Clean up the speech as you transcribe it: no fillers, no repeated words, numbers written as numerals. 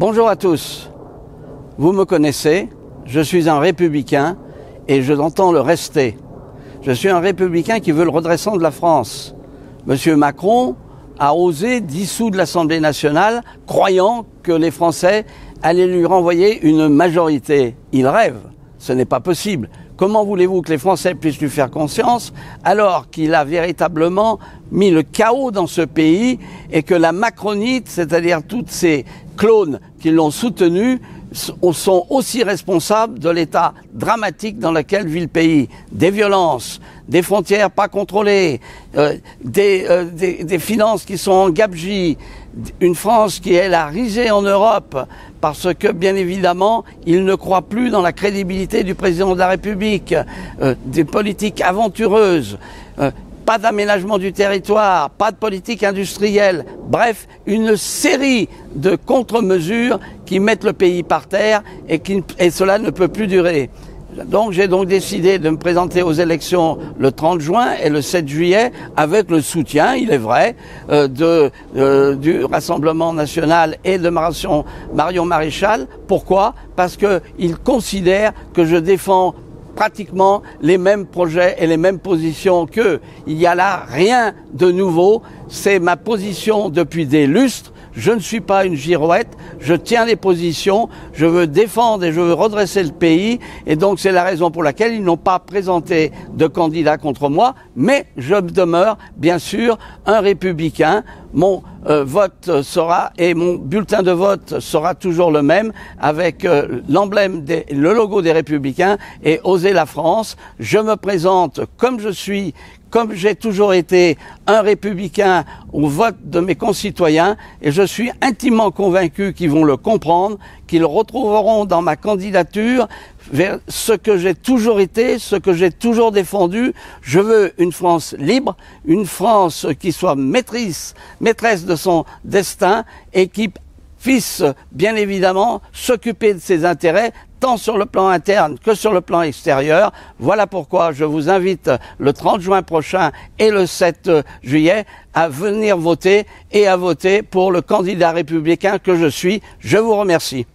Bonjour à tous. Vous me connaissez, je suis un républicain et je l'entends le rester. Je suis un républicain qui veut le redressement de la France. Monsieur Macron a osé dissoudre l'Assemblée nationale, croyant que les Français allaient lui renvoyer une majorité. Il rêve, ce n'est pas possible. Comment voulez-vous que les Français puissent lui faire confiance alors qu'il a véritablement mis le chaos dans ce pays et que la macronite, c'est-à-dire toutes ces clones qui l'ont soutenu, sont aussi responsables de l'état dramatique dans lequel vit le pays. Des violences, des frontières pas contrôlées, des finances qui sont en gabegie, une France qui est la risée en Europe parce que, bien évidemment, il ne croit plus dans la crédibilité du président de la République, des politiques aventureuses, pas d'aménagement du territoire, pas de politique industrielle, bref, une série de contre-mesures qui mettent le pays par terre et cela ne peut plus durer. Donc j'ai décidé de me présenter aux élections le 30 juin et le 7 juillet avec le soutien, il est vrai, du Rassemblement national et de Marion Maréchal. Pourquoi? Parce qu'ils considèrent que je défends pratiquement les mêmes projets et les mêmes positions qu'eux. Il n'y a là rien de nouveau, c'est ma position depuis des lustres. Je ne suis pas une girouette, je tiens les positions, je veux défendre et je veux redresser le pays et donc c'est la raison pour laquelle ils n'ont pas présenté de candidat contre moi, mais je demeure bien sûr un républicain. Mon vote sera et mon bulletin de vote sera toujours le même avec l'emblème, le logo des Républicains et Oser la France. Je me présente comme je suis, comme j'ai toujours été un républicain au vote de mes concitoyens et je suis intimement convaincu qu'ils vont le comprendre, qu'ils retrouveront dans ma candidature vers ce que j'ai toujours été, ce que j'ai toujours défendu. Je veux une France libre, une France qui soit maîtresse de son destin et qui puisse bien évidemment s'occuper de ses intérêts tant sur le plan interne que sur le plan extérieur. Voilà pourquoi je vous invite le 30 juin prochain et le 7 juillet à venir voter et à voter pour le candidat républicain que je suis. Je vous remercie.